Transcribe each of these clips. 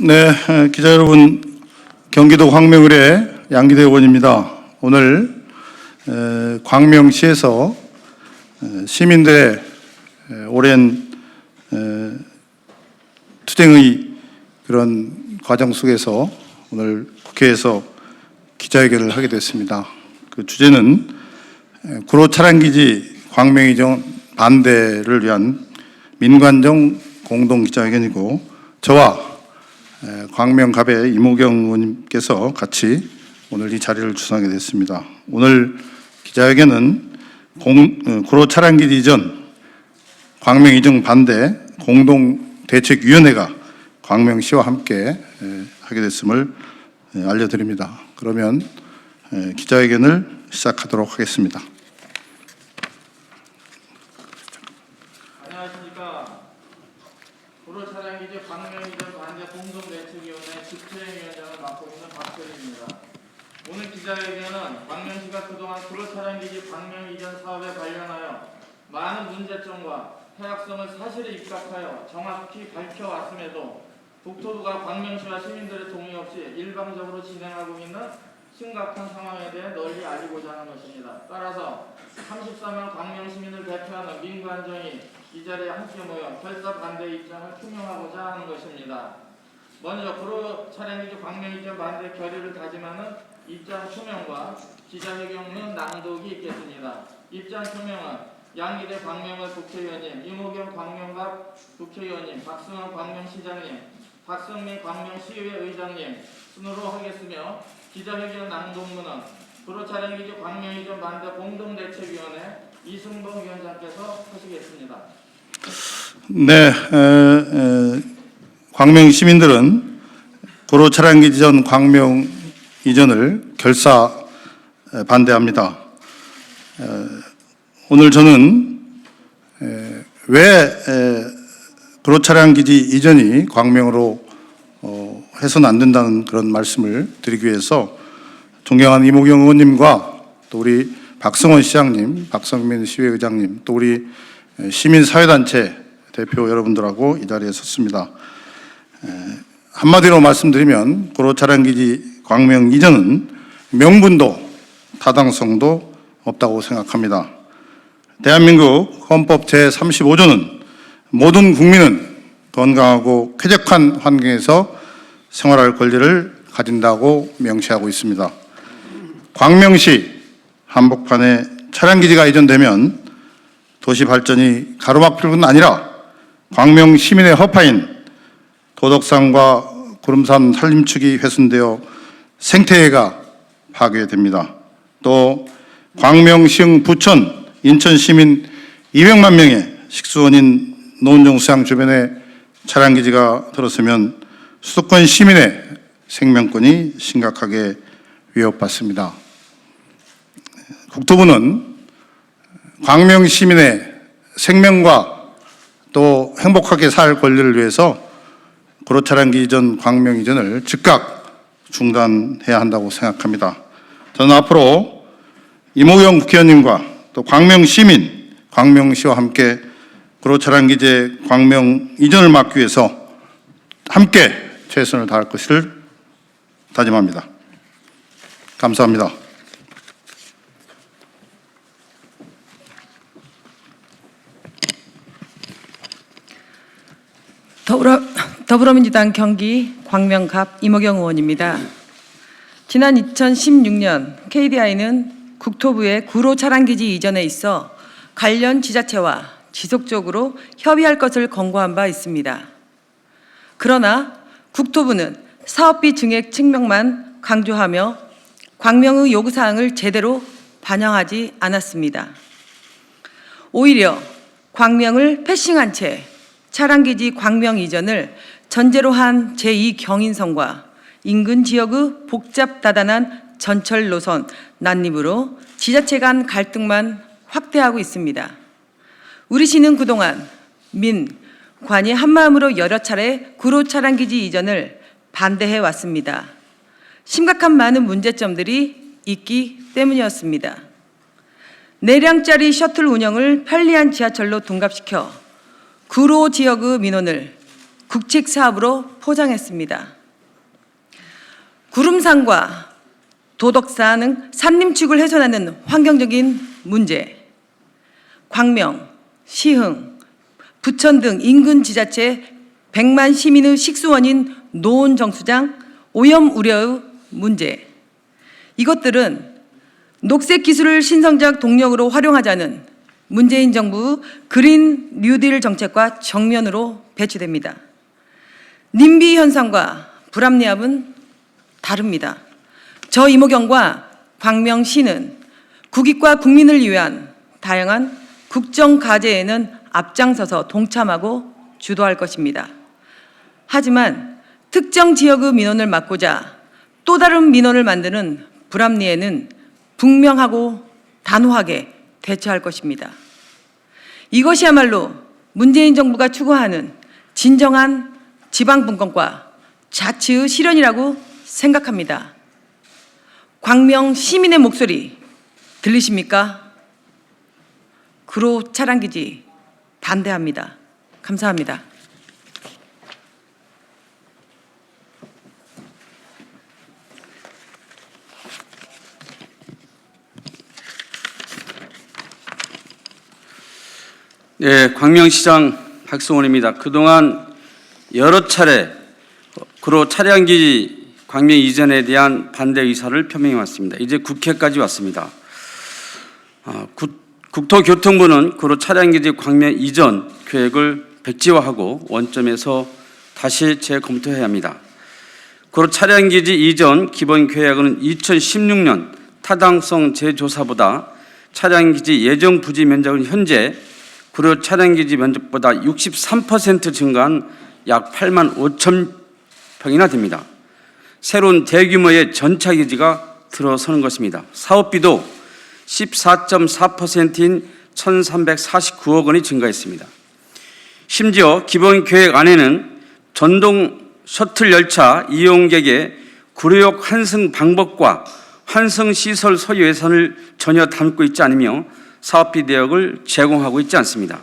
네, 기자 여러분, 경기도 광명을의 양기대 의원입니다. 오늘 광명시에서 시민들의 오랜 투쟁의 그런 과정 속에서 오늘 국회에서 기자회견을 하게 됐습니다. 그 주제는 구로 차량기지 광명 이전 반대를 위한 민관정 공동 기자회견이고, 저와 광명갑의 이모경 의원님께서 같이 오늘 이 자리를 주선하게 됐습니다. 오늘 기자회견은 구로 차량기지 이전 광명 이전 반대 공동대책위원회가 광명시와 함께 하게 됐음을 알려드립니다. 그러면 기자회견을 시작하도록 하겠습니다. 안녕하십니까. 구로 차량기지 광명 이전 반대 공동대책위원회 집행위원장을 맡고 있는 박철입니다. 오늘 기자회견은 광명시가 그동안 구로 차량기지 광명 이전 사업에 관련하여 많은 문제점과 해악성을 사실에 입각하여 정확히 밝혀왔음에도 국토부가 광명시와 시민들의 동의 없이 일방적으로 진행하고 있는 심각한 상황에 대해 널리 알리고자 하는 것입니다. 따라서 34만 광명 시민을 대표하는 민관정이 이 자리에 함께 모여 결사 반대 입장을 표명하고자 하는 것입니다. 먼저 구로 차량기지 광명 이전 반대 결의를 다짐하는 입장 표명과 기자회견문 낭독이 있겠습니다. 입장 표명은 양기대 광명을 국회의원님, 이모경 광명갑 국회의원님, 박승원 광명시장님, 박성민 광명시의회 의장님 순으로 하겠으며, 기자회견 낭독문은 구로 차량기지 광명 이전 반대 공동대책위원회 이승봉 위원장께서 하시겠습니다. 네, 광명 시민들은 구로 차량기지 전 광명 이전을 결사 반대합니다. 오늘 저는 왜 구로 차량기지 이전이 광명으로 해서는 안 된다는 그런 말씀을 드리기 위해서 존경하는 이모경 의원님과 또 우리 박성원 시장님, 박성민 시의회의장님, 또 우리 시민사회단체 대표 여러분들하고 이 자리에 섰습니다. 한마디로 말씀드리면 구로 차량기지 광명 이전은 명분도 타당성도 없다고 생각합니다. 대한민국 헌법 제35조는 모든 국민은 건강하고 쾌적한 환경에서 생활할 권리를 가진다고 명시하고 있습니다. 광명시 한복판에 차량기지가 이전되면 도시 발전이 가로막힐 뿐 아니라 광명 시민의 허파인 도덕산과 구름산 산림축이 훼손되어 생태계가 파괴됩니다. 또 광명, 부천, 인천 시민 200만 명의 식수원인 노원정 수양주변에 차량기지가 들어서면 수도권 시민의 생명권이 심각하게 위협받습니다. 국토부는 광명 시민의 생명과 또 행복하게 살 권리를 위해서 구로 차량기지 전 광명 이전을 즉각 중단해야 한다고 생각합니다. 저는 앞으로 이모경 국회의원님과 또 광명 시민, 광명시와 함께 구로 차량기지 광명 이전을 막기 위해서 함께 최선을 다할 것을 다짐합니다. 감사합니다. 더불어민주당 경기 광명갑 이모경 의원입니다. 지난 2016년 KDI는 국토부의 구로 차량기지 이전에 있어 관련 지자체와 지속적으로 협의할 것을 권고한 바 있습니다. 그러나 국토부는 사업비 증액 측면만 강조하며 광명의 요구사항을 제대로 반영하지 않았습니다. 오히려 광명을 패싱한 채 차량기지 광명 이전을 전제로 한 제2경인선과 인근 지역의 복잡다단한 전철 노선 난립으로 지자체 간 갈등만 확대하고 있습니다. 우리 시는 그동안 민, 관이 한마음으로 여러 차례 구로 차량기지 이전을 반대해 왔습니다. 심각한 많은 문제점들이 있기 때문이었습니다. 4량짜리 셔틀 운영을 편리한 지하철로 둔갑시켜 구로 지역의 민원을 국책 사업으로 포장했습니다. 구름산과 도덕산은 산림축을 훼손하는 환경적인 문제, 광명, 시흥, 부천 등 인근 지자체 100만 시민의 식수원인 노원정수장 오염 우려의 문제, 이것들은 녹색 기술을 신성장 동력으로 활용하자는 문재인 정부 그린 뉴딜 정책과 정면으로 배치됩니다. 님비 현상과 불합리함은 다릅니다. 저 이모경과 광명시는 국익과 국민을 위한 다양한 국정 과제에는 앞장서서 동참하고 주도할 것입니다. 하지만 특정 지역의 민원을 막고자 또 다른 민원을 만드는 불합리에는 분명하고 단호하게 대처할 것입니다. 이것이야말로 문재인 정부가 추구하는 진정한 지방분권과 자치의 실현이라고 생각합니다. 광명 시민의 목소리 들리십니까? 구로 차량기지 반대합니다. 감사합니다. 네, 광명시장 박승원입니다. 그동안 여러 차례 구로 차량기지 광명 이전에 대한 반대 의사를 표명해 왔습니다. 이제 국회까지 왔습니다. 국토교통부는 구로 차량기지 광명 이전 계획을 백지화하고 원점에서 다시 재검토해야 합니다. 구로 차량기지 이전 기본 계획은 2016년 타당성 재조사보다 차량기지 예정 부지 면적은 현재 구로 차량기지 면적보다 63% 증가한 약 8만 5천 평이나 됩니다. 새로운 대규모의 전차기지가 들어서는 것입니다. 사업비도 14.4%인 1,349억 원이 증가했습니다. 심지어 기본 계획 안에는 전동 셔틀 열차 이용객의 구로역 환승 방법과 환승 시설 소유 예산을 전혀 담고 있지 않으며 사업비 내역을 제공하고 있지 않습니다.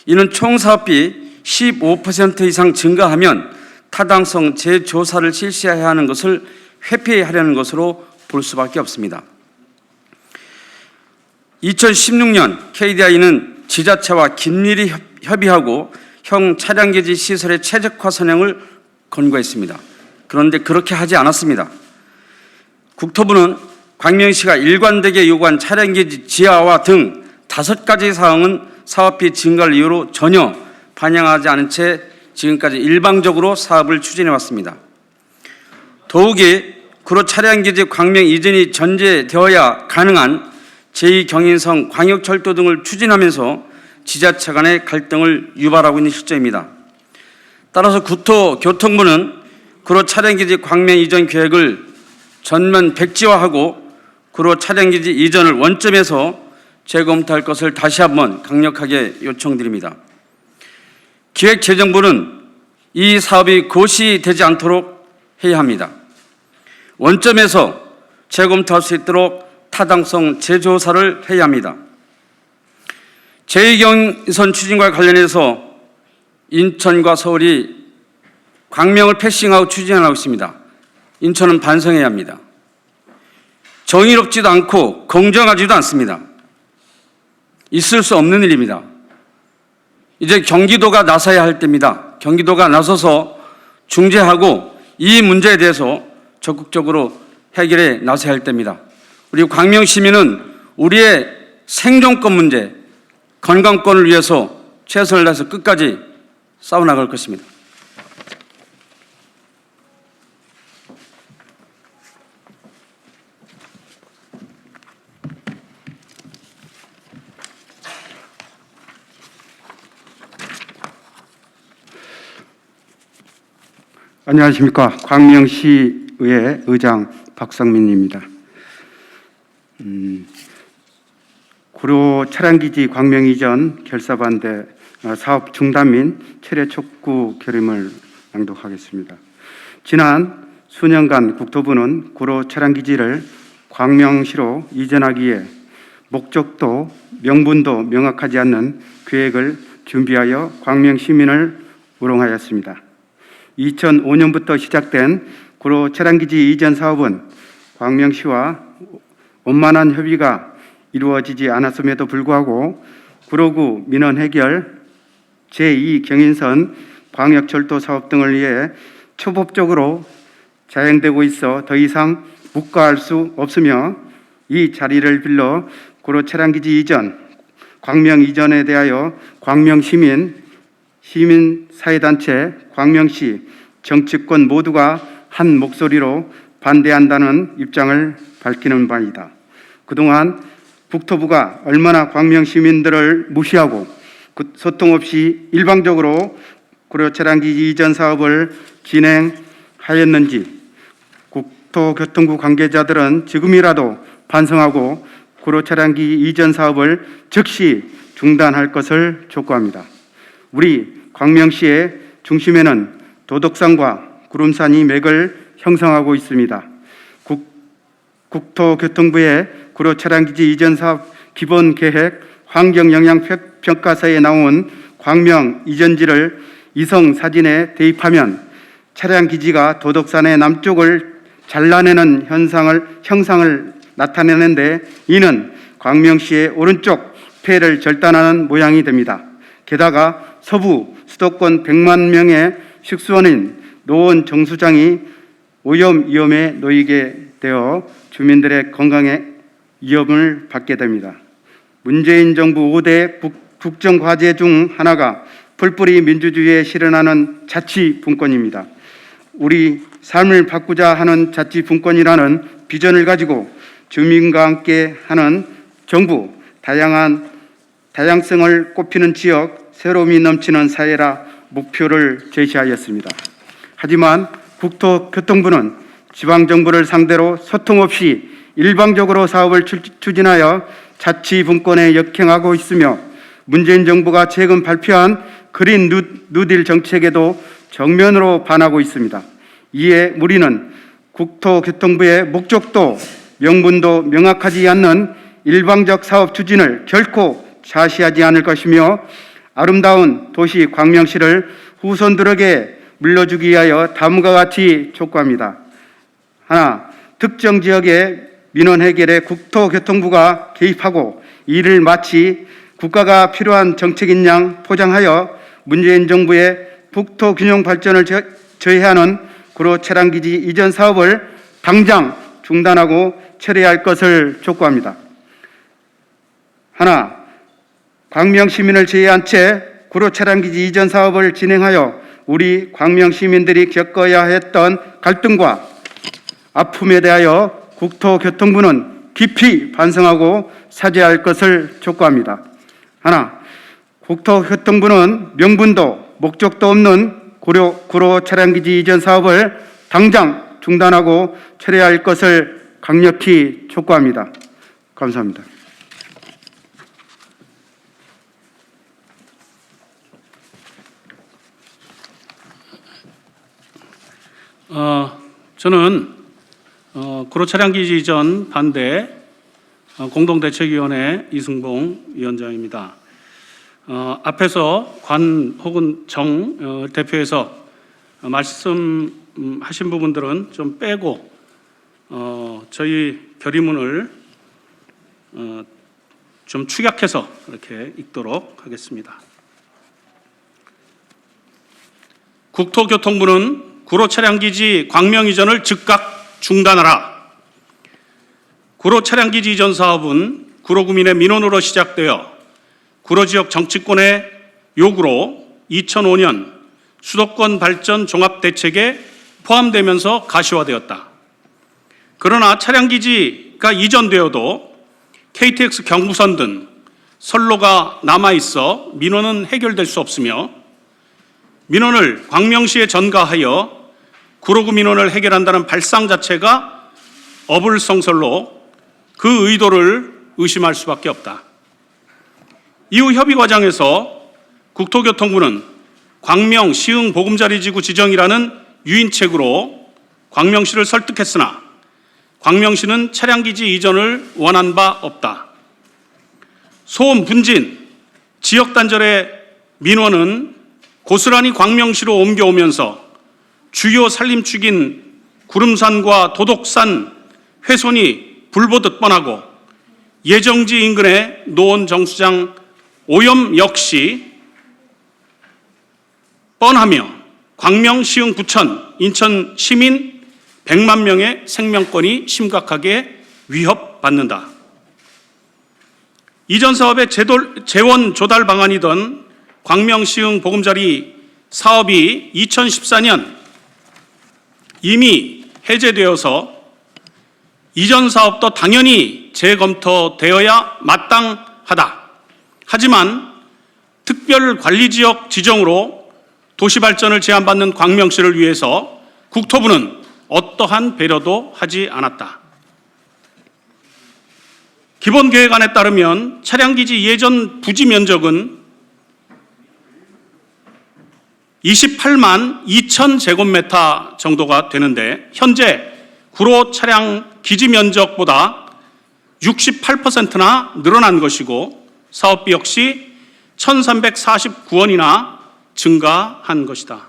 이는 총 사업비 15% 이상 증가하면 타당성 재조사를 실시해야 하는 것을 회피하려는 것으로 볼 수밖에 없습니다. 2016년 KDI는 지자체와 긴밀히 협의하고 형 차량기지 시설의 최적화 선행을 권고했습니다. 그런데 그렇게 하지 않았습니다. 국토부는 광명시가 일관되게 요구한 차량기지 지하화 등 5가지 사항은 사업비 증가를 이유로 전혀 반영하지 않은 채 지금까지 일방적으로 사업을 추진해 왔습니다. 더욱이 구로 차량기지 광명 이전이 전제되어야 가능한 제2경인선 광역철도 등을 추진하면서 지자체 간의 갈등을 유발하고 있는 실정입니다. 따라서 국토교통부는 구로 차량기지 광명 이전 계획을 전면 백지화하고 구로 차량기지 이전을 원점에서 재검토할 것을 다시 한번 강력하게 요청드립니다. 기획재정부는 이 사업이 고시되지 않도록 해야 합니다. 원점에서 재검토할 수 있도록 타당성 재조사를 해야 합니다. 제2경인선 추진과 관련해서 인천과 서울이 광명을 패싱하고 추진하고 있습니다. 인천은 반성해야 합니다. 정의롭지도 않고 공정하지도 않습니다. 있을 수 없는 일입니다. 이제 경기도가 나서야 할 때입니다. 경기도가 나서서 중재하고 이 문제에 대해서 적극적으로 해결에 나서야 할 때입니다. 우리 광명 시민은 우리의 생존권 문제, 건강권을 위해서 최선을 다해서 끝까지 싸워나갈 것입니다. 안녕하십니까. 광명시의회 의장 박성민입니다. 구로 차량기지 광명 이전 결사반대 사업 중단 및 철회 촉구 결의문을 낭독하겠습니다. 지난 수년간 국토부는 구로 차량기지를 광명시로 이전하기에 목적도 명분도 명확하지 않는 계획을 준비하여 광명 시민을 우롱하였습니다. 2005년부터 시작된 구로 차량기지 이전 사업은 광명시와 원만한 협의가 이루어지지 않았음에도 불구하고 구로구 민원 해결, 제2경인선 광역철도 사업 등을 위해 초법적으로 자행되고 있어 더 이상 묵과할 수 없으며 이 자리를 빌려 구로 차량기지 이전, 광명 이전에 대하여 광명시민, 시민사회단체, 광명시, 정치권 모두가 한 목소리로 반대한다는 입장을 밝히는 바이다. 그동안 국토부가 얼마나 광명 시민들을 무시하고 소통 없이 일방적으로 구로 차량기지 이전 사업을 진행하였는지 국토교통부 관계자들은 지금이라도 반성하고 구로 차량기 이전 사업을 즉시 중단할 것을 촉구합니다. 우리 광명시의 중심에는 도덕산과 구름산이 맥을 형성하고 있습니다. 국토교통부의 구로 차량기지 이전 사업 기본계획 환경영향평가서에 나온 광명 이전지를 이성 사진에 대입하면 차량기지가 도덕산의 남쪽을 잘라내는 형상을 나타내는데 이는 광명시의 오른쪽 폐를 절단하는 모양이 됩니다. 게다가 서부 수도권 100만 명의 식수원인 노원 정수장이 오염위험에 놓이게 되어 주민들의 건강에 위험을 받게 됩니다. 문재인 정부 5대 국정과제 중 하나가 풀뿌리 민주주의에 실현하는 자치분권입니다. 우리 삶을 바꾸자 하는 자치분권이라는 비전을 가지고 주민과 함께 하는 정부, 다양성을 꽃피는 지역, 새로움이 넘치는 사회라 목표를 제시하였습니다. 하지만 국토교통부는 지방정부를 상대로 소통 없이 일방적으로 사업을 추진하여 자치분권에 역행하고 있으며 문재인 정부가 최근 발표한 그린 뉴딜 정책에도 정면으로 반하고 있습니다. 이에 우리는 국토교통부의 목적도 명분도 명확하지 않는 일방적 사업 추진을 결코 좌시하지 않을 것이며 아름다운 도시 광명시를 후손들에게 물려주기 위하여 다음과 같이 촉구합니다. 하나, 특정 지역의 민원 해결에 국토교통부가 개입하고 이를 마치 국가가 필요한 정책인 양 포장하여 문재인 정부의 국토균형 발전을 저해하는 구로 차량기지 이전 사업을 당장 중단하고 처리할 것을 촉구합니다. 하나, 광명 시민을 제외한 채 구로 차량기지 이전 사업을 진행하여 우리 광명 시민들이 겪어야 했던 갈등과 아픔에 대하여 국토교통부는 깊이 반성하고 사죄할 것을 촉구합니다. 하나, 국토교통부는 명분도 목적도 없는 구로 차량기지 이전 사업을 당장 중단하고 처리할 것을 강력히 촉구합니다. 감사합니다. 저는 구로 차량기지 이전 반대 공동대책위원회 이승봉 위원장입니다. 앞에서 관 혹은 정 대표에서 말씀하신 부분들은 좀 빼고 저희 결의문을 좀 축약해서 이렇게 읽도록 하겠습니다. 국토교통부는 구로 차량기지 광명 이전을 즉각 중단하라. 구로 차량기지 이전 사업은 구로구민의 민원으로 시작되어 구로 지역 정치권의 요구로 2005년 수도권 발전 종합대책에 포함되면서 가시화되었다. 그러나 차량기지가 이전되어도 KTX 경부선 등 선로가 남아있어 민원은 해결될 수 없으며 민원을 광명시에 전가하여 구로구 민원을 해결한다는 발상 자체가 어불성설로 그 의도를 의심할 수밖에 없다. 이후 협의 과정에서 국토교통부는 광명 시흥 보금자리지구 지정이라는 유인책으로 광명시를 설득했으나 광명시는 차량기지 이전을 원한 바 없다. 소음 분진, 지역 단절의 민원은 고스란히 광명시로 옮겨오면서 주요 산림축인 구름산과 도독산 훼손이 불보듯 뻔하고 예정지 인근의 노원 정수장 오염 역시 뻔하며 광명, 시흥, 부천, 인천 시민 100만 명의 생명권이 심각하게 위협받는다. 이전 사업의 재원 조달 방안이던 광명, 시흥 보금자리 사업이 2014년 이미 해제되어서 이전 사업도 당연히 재검토되어야 마땅하다. 하지만 특별관리지역 지정으로 도시발전을 제한받는 광명시를 위해서 국토부는 어떠한 배려도 하지 않았다. 기본계획안에 따르면 차량기지 예전 부지 면적은 28만 2천 제곱미터 정도가 되는데 현재 구로 차량 기지 면적보다 68%나 늘어난 것이고 사업비 역시 1,349원이나 증가한 것이다.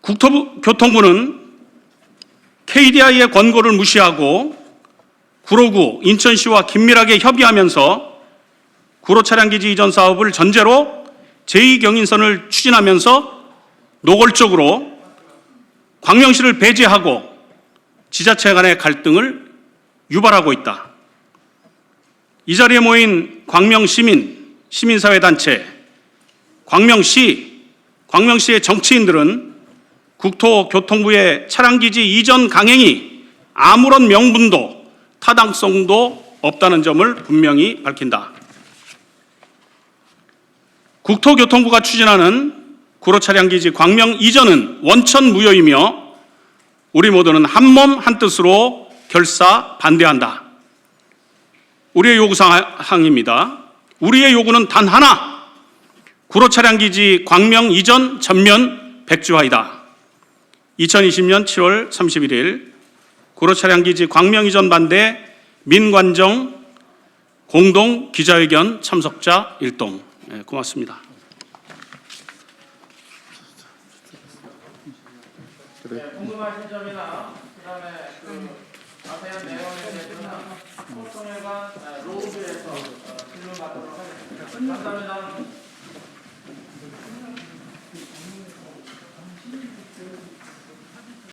국토교통부는 KDI의 권고를 무시하고 구로구, 인천시와 긴밀하게 협의하면서 구로 차량기지 이전 사업을 전제로 제2경인선을 추진하면서 노골적으로 광명시를 배제하고 지자체 간의 갈등을 유발하고 있다. 이 자리에 모인 광명시민, 시민사회단체, 광명시의 정치인들은 국토교통부의 차량기지 이전 강행이 아무런 명분도 타당성도 없다는 점을 분명히 밝힌다. 국토교통부가 추진하는 구로 차량기지 광명 이전은 원천 무효이며 우리 모두는 한몸 한뜻으로 결사 반대한다. 우리의 요구사항입니다. 우리의 요구는 단 하나, 구로 차량기지 광명 이전 전면 백지화이다. 2020년 7월 31일 구로 차량기지 광명 이전 반대 민관정 공동 기자회견 참석자 일동. 네, 고맙습니다. 궁금하신 점이나 그다음에 자세한 내용에 대해서는 소통회관 로드에서 질문 받도록 하겠습니다. 감사합니다.